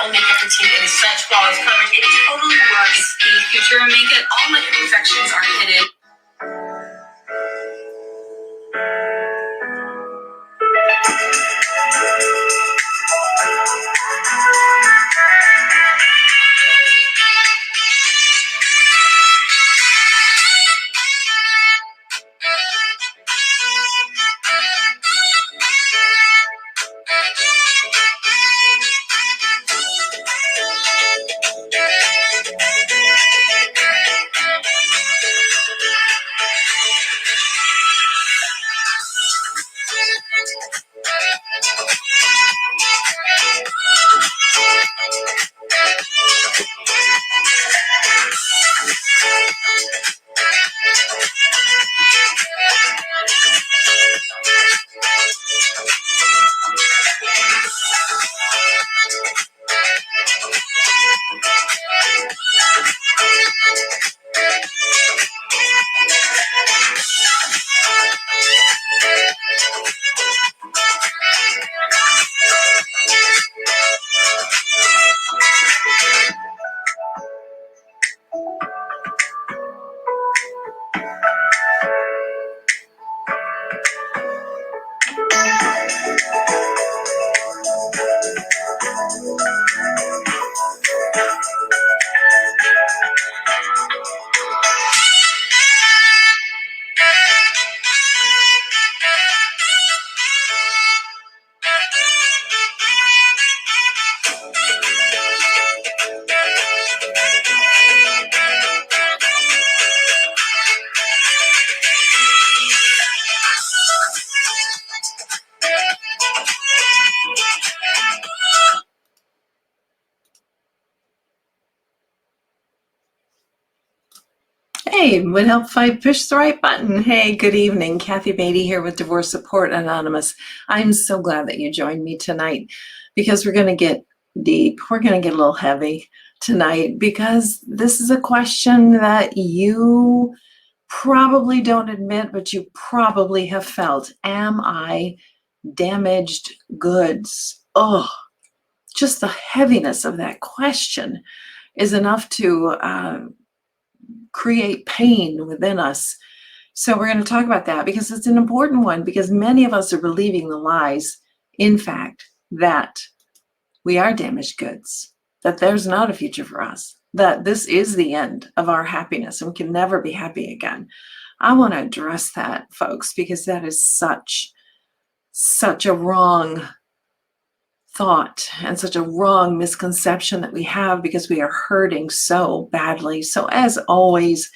All makeup routine is such flawless coverage. It totally works. The future of makeup, all my imperfections are hidden. Hey, would help if I push the right button. Hey, good evening. Kathy Beatty here with Divorce Support Anonymous. I'm so glad that you joined me tonight because we're going to get deep. We're going to get a little heavy tonight because this is a question that you probably don't admit, but you probably have felt. Am I damaged goods? Oh, just the heaviness of that question is enough to create pain within us. So we're going to talk about that because it's an important one, because many of us are believing the lies, in fact, that we are damaged goods, that there's not a future for us, that this is the end of our happiness and we can never be happy again. I want to address that, folks, because that is such a wrong thought and such a wrong misconception that we have because we are hurting so badly. So as always,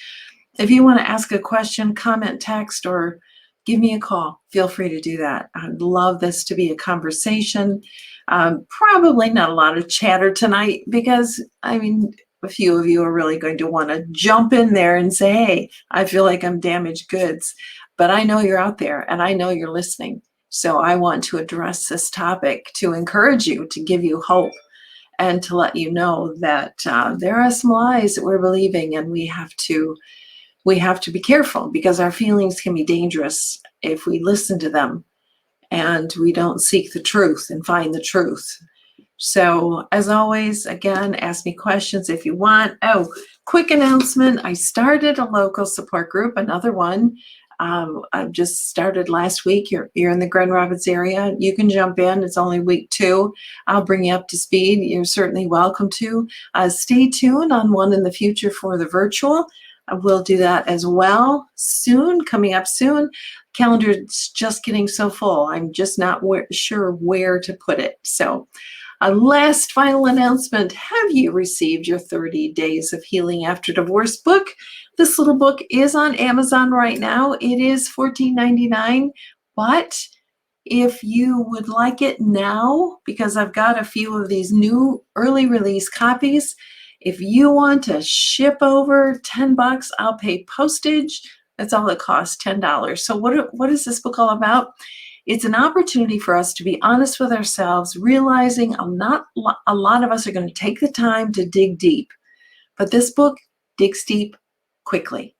if you want to ask a question, comment, text, or give me a call, feel free to do that. I'd love this to be a conversation. Probably not a lot of chatter tonight because, I mean, a few of you are really going to want to jump in there and say, hey, I feel like I'm damaged goods. But I know you're out there and I know you're listening. So I want to address this topic to encourage you, to give you hope, and to let you know that there are some lies that we're believing, and we have to be careful because our feelings can be dangerous if we listen to them and we don't seek the truth and find the truth. So as always, again, ask me questions if you want. Oh, quick announcement. I started a local support group, another one. I just started last week. You're in the Grand Rapids area. You can jump in. It's only week 2. I'll bring you up to speed. You're certainly welcome to. Stay tuned on one in the future for the virtual. We'll do that as well soon, coming up soon. Calendar's just getting so full. I'm just not sure where to put it. So last final announcement. Have you received your 30 Days of Healing After Divorce book? This little book is on Amazon right now. It is $14.99, but If you would like it now, because I've got a few of these new early release copies, if you want to ship over $10, I'll pay postage. That's all it costs, $10. So what is this book all about? It's an opportunity for us to be honest with ourselves, realizing not a lot of us are going to take the time to dig deep. But this book digs deep quickly.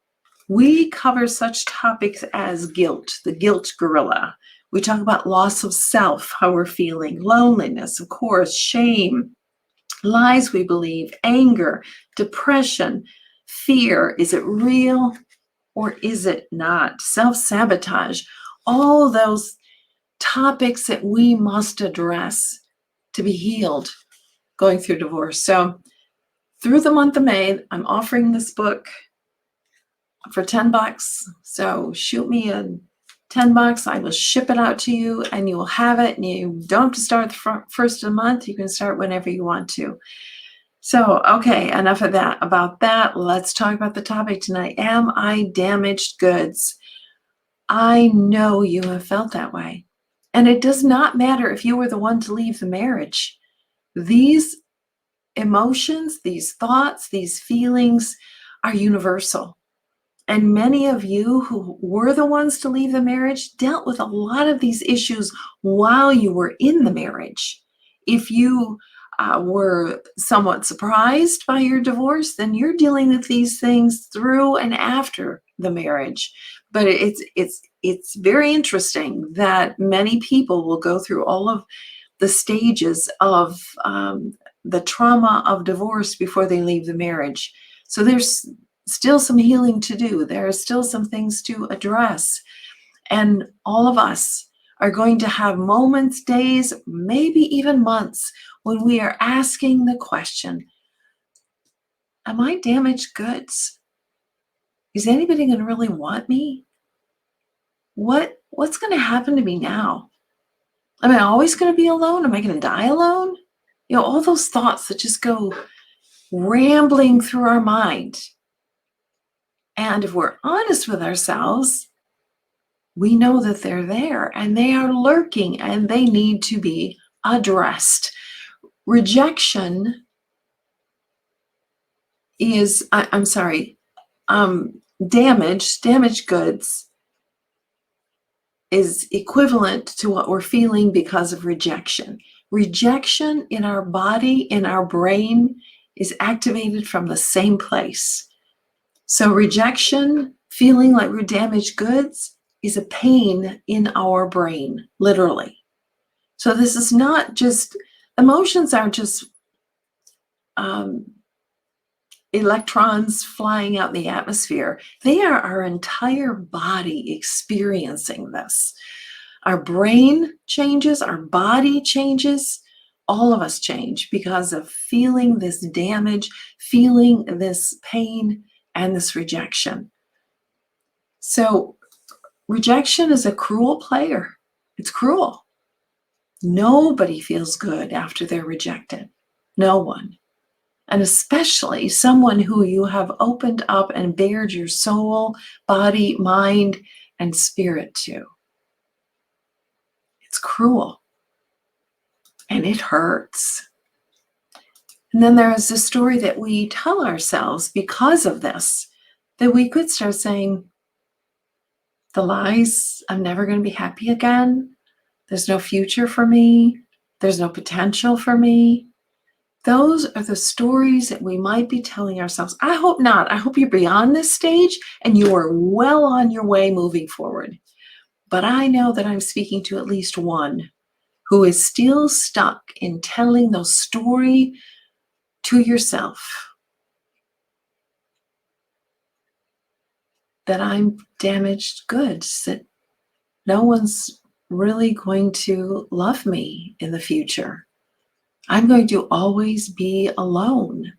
We cover such topics as guilt, the guilt gorilla. We talk about loss of self, how we're feeling, loneliness, of course, shame, lies we believe, anger, depression, fear. Is it real or is it not? Self-sabotage, all those topics that we must address to be healed going through divorce. So through the month of May, I'm offering this book for $10. So shoot me $10. I will ship it out to you and you will have it. And you don't have to start the first of the month. You can start whenever you want to. So, okay, enough of that. About that, let's talk about the topic tonight. Am I damaged goods? I know you have felt that way. And it does not matter if you were the one to leave the marriage. These emotions, these thoughts, these feelings are universal. And many of you who were the ones to leave the marriage dealt with a lot of these issues while you were in the marriage. If you were somewhat surprised by your divorce, then you're dealing with these things through and after the marriage. But it's very interesting that many people will go through all of the stages of the trauma of divorce before they leave the marriage. So there's still some healing to do. There are still some things to address. And all of us are going to have moments, days, maybe even months when we are asking the question, am I damaged goods? Is anybody going to really want me? What's going to happen to me now? Am I always going to be alone? Am I going to die alone? All those thoughts that just go rambling through our mind. And if we're honest with ourselves, we know that they're there and they are lurking and they need to be addressed. Rejection is, damaged goods is equivalent to what we're feeling because of rejection. Rejection in our body, in our brain, is activated from the same place. So rejection, feeling like we're damaged goods, is a pain in our brain, literally. So this is not just, emotions aren't just electrons flying out in the atmosphere. They are our entire body experiencing this. Our brain changes, our body changes, all of us change because of feeling this damage, feeling this pain, and this rejection. So rejection is a cruel player. It's cruel. Nobody feels good after they're rejected. No one. And especially someone who you have opened up and bared your soul, body, mind, and spirit to. It's cruel. And it hurts. And then there is this story that we tell ourselves because of this, that we could start saying, the lies, I'm never going to be happy again. There's no future for me. There's no potential for me. Those are the stories that we might be telling ourselves. I hope not. I hope you're beyond this stage and you are well on your way moving forward. But I know that I'm speaking to at least one who is still stuck in telling those stories to yourself. That I'm damaged goods, that no one's really going to love me in the future. I'm going to always be alone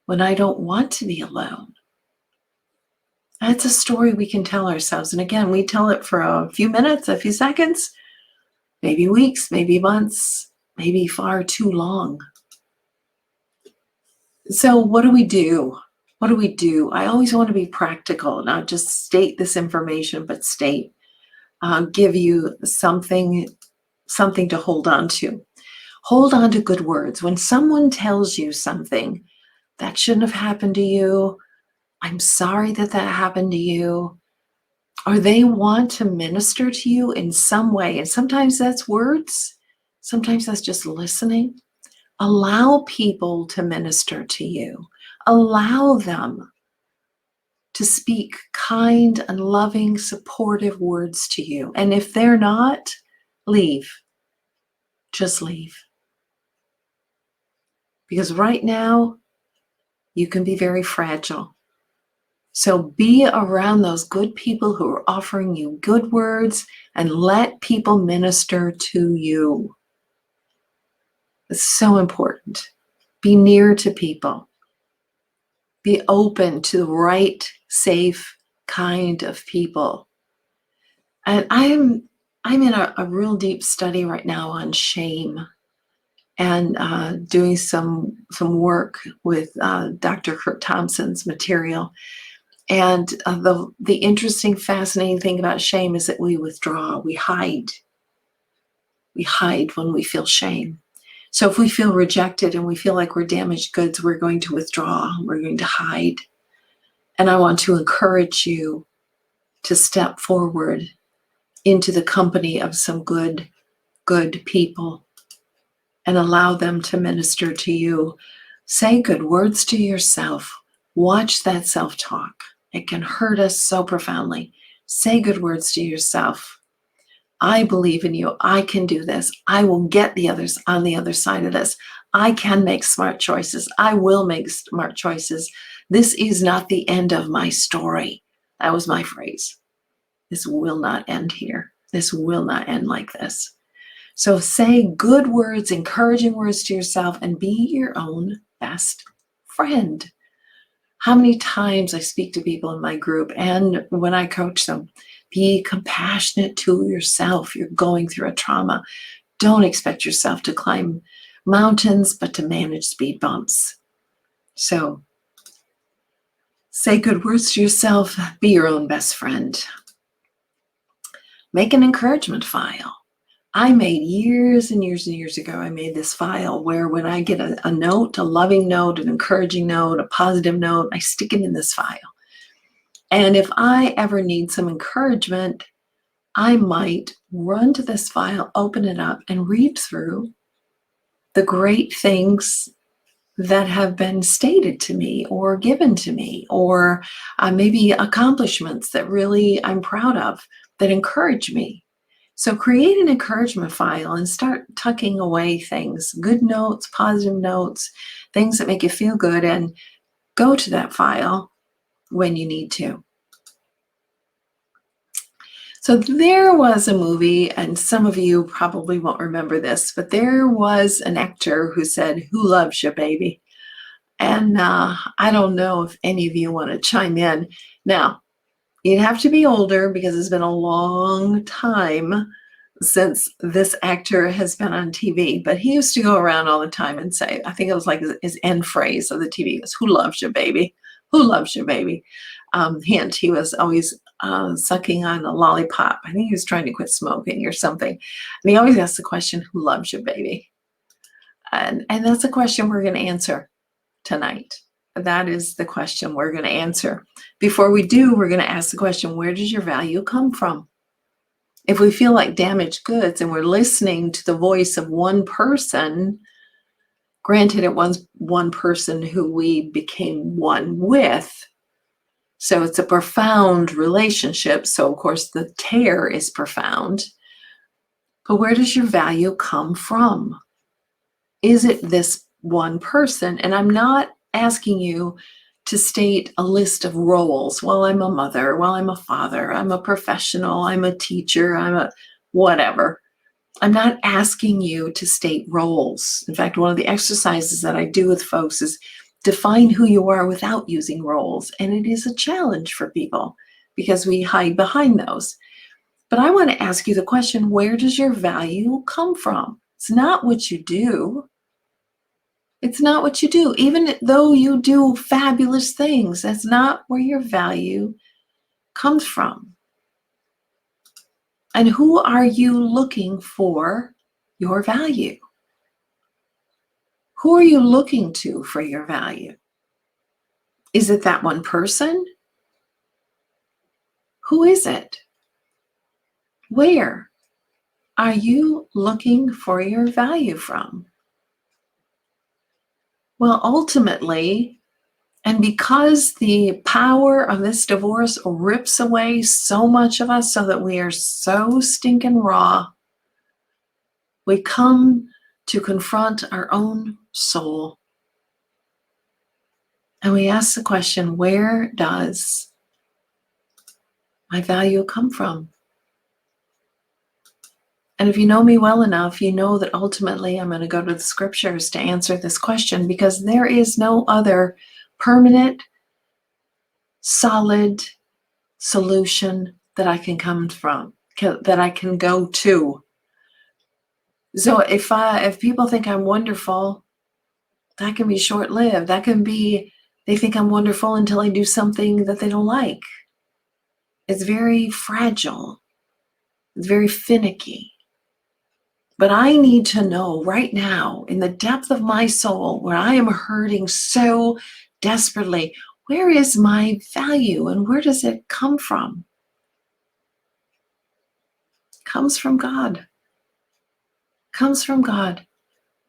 when I don't want to be alone. That's a story we can tell ourselves. And again, we tell it for a few minutes, a few seconds, maybe weeks, maybe months, maybe far too long. So what do we do? What do we do? I always want to be practical, not just state this information, but state give you something to hold on to. Hold on to good words. When someone tells you something that shouldn't have happened to you, I'm sorry that happened to you, or they want to minister to you in some way, and sometimes that's words, sometimes that's just listening. Allow people to minister to you. Allow them to speak kind and loving, supportive words to you. And if they're not, leave. Just leave. Because right now, you can be very fragile. So be around those good people who are offering you good words, and let people minister to you. It's so important. Be near to people. Be open to the right, safe kind of people. And I'm in a real deep study right now on shame, and doing some work with Dr. Kurt Thompson's material. And the interesting, fascinating thing about shame is that we withdraw, we hide. We hide when we feel shame. So if we feel rejected and we feel like we're damaged goods, we're going to withdraw, we're going to hide. And I want to encourage you to step forward into the company of some good people and allow them to minister to you. Say good words to yourself. Watch that self-talk. It can hurt us so profoundly. Say good words to yourself. I believe in you. I can do this. I will get the others on the other side of this. I can make smart choices. I will make smart choices. This is not the end of my story. That was my phrase. This will not end here. This will not end like this. So say good words, encouraging words to yourself, and be your own best friend. How many times I speak to people in my group and when I coach them, be compassionate to yourself. You're going through a trauma. Don't expect yourself to climb mountains, but to manage speed bumps. So say good words to yourself. Be your own best friend. Make an encouragement file. I made years and years and years ago, I made this file where when I get a note, a loving note, an encouraging note, a positive note, I stick it in this file. And if I ever need some encouragement, I might run to this file, open it up, and read through the great things that have been stated to me or given to me, or maybe accomplishments that really I'm proud of that encourage me. So create an encouragement file and start tucking away things, good notes, positive notes, things that make you feel good, and go to that file when you need to. So there was a movie, and some of you probably won't remember this, but there was an actor who said, "Who loves you, baby?" And I don't know if any of you want to chime in. Now, you'd have to be older because it's been a long time since this actor has been on TV, but he used to go around all the time and say, I think it was like his end phrase of the TV was, "Who loves you, baby? Who loves you, baby?" Hint, he was always sucking on a lollipop. I think he was trying to quit smoking or something. And he always asked the question, "Who loves you, baby?" And that's a question we're going to answer tonight. That is the question we're going to answer. Before we do, we're going to ask the question, where does your value come from? If we feel like damaged goods and we're listening to the voice of one person, granted it was one person who we became one with, so it's a profound relationship. So of course the tear is profound. But where does your value come from? Is it this one person? And I'm not asking you to state a list of roles. Well, I'm a mother. Well, I'm a father. I'm a professional. I'm a teacher. I'm a whatever. I'm not asking you to state roles. In fact, one of the exercises that I do with folks is define who you are without using roles. And it is a challenge for people because we hide behind those. But I want to ask you the question, where does your value come from? It's not what you do. It's not what you do. Even though you do fabulous things, that's not where your value comes from. And who are you looking for your value? Who are you looking to for your value? Is it that one person? Who is it? Where are you looking for your value from? Well, ultimately, and because the power of this divorce rips away so much of us so that we are so stinking raw, we come to confront our own soul. And we ask the question, where does my value come from? And if you know me well enough, you know that ultimately I'm going to go to the scriptures to answer this question, because there is no other permanent, solid solution that I can come from, that I can go to. So if people think I'm wonderful, that can be short-lived. That can be, they think I'm wonderful until I do something that they don't like. It's very fragile. It's very finicky. But I need to know right now, in the depth of my soul, where I am hurting so desperately, where is my value and where does it come from? Comes from God. Comes from God.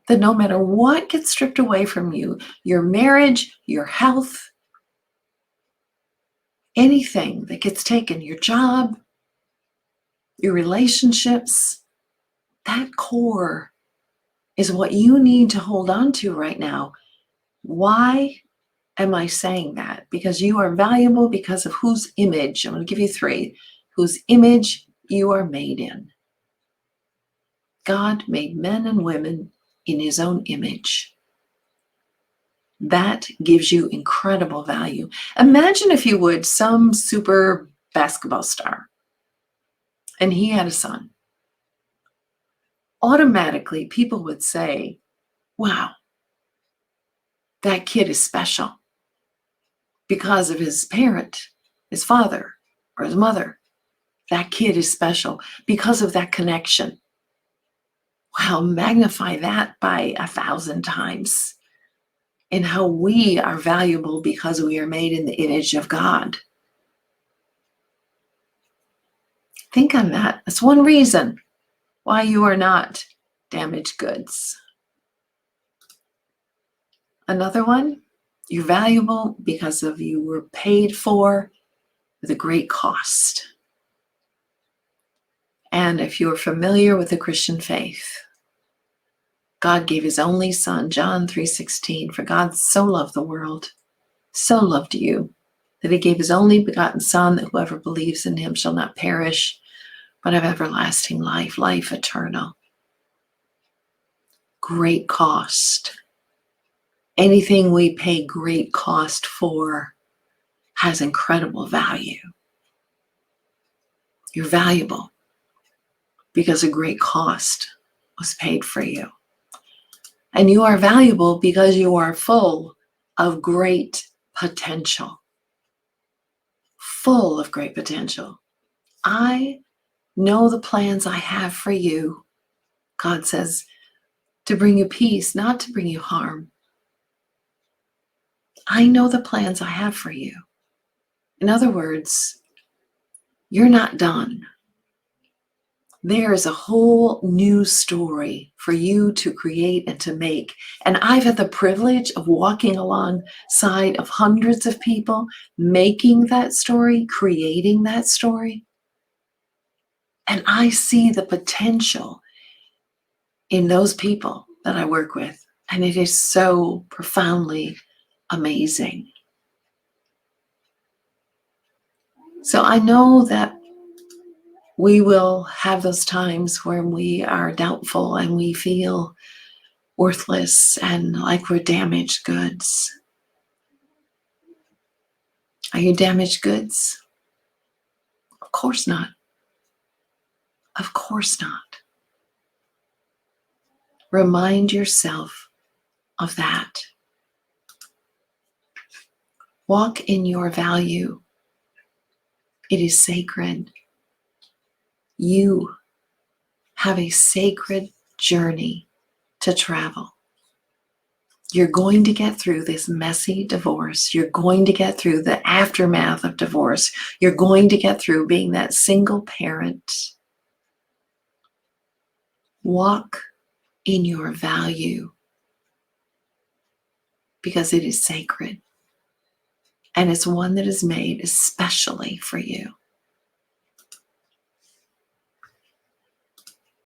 That no matter what gets stripped away from you, your marriage, your health, anything that gets taken, your job, your relationships, that core is what you need to hold on to right now. Why am I saying that? Because you are valuable because of whose image, I'm going to give you 3, whose image you are made in. God made men and women in his own image. That gives you incredible value. Imagine, if you would, some super basketball star, and he had a son. Automatically, people would say, wow, that kid is special because of his parent, his father, or his mother. That kid is special because of that connection. Wow, magnify that by 1,000 times. And how we are valuable because we are made in the image of God. Think on that. That's one reason why you are not damaged goods. Another one, you're valuable because of you were paid for with a great cost. And if you're familiar with the Christian faith, God gave his only son, John 3:16, for God so loved the world, so loved you, that he gave his only begotten son, that whoever believes in him shall not perish, but have everlasting life, life eternal. Great cost. Anything we pay great cost for has incredible value. You're valuable because a great cost was paid for you. And you are valuable because you are full of great potential. Full of great potential. I know the plans I have for you, God says, to bring you peace, not to bring you harm. I know the plans I have for you. In other words, you're not done. There is a whole new story for you to create and to make. And I've had the privilege of walking alongside of hundreds of people, making that story, creating that story. And I see the potential in those people that I work with. And it is so profoundly amazing. So I know that we will have those times when we are doubtful and we feel worthless and like we're damaged goods. Are you damaged goods? Of course not. Of course not. Remind yourself of that. Walk in your value. It is sacred. You have a sacred journey to travel. You're going to get through this messy divorce. You're going to get through the aftermath of divorce. You're going to get through being that single parent. Walk in your value because it is sacred. And it's one that is made especially for you.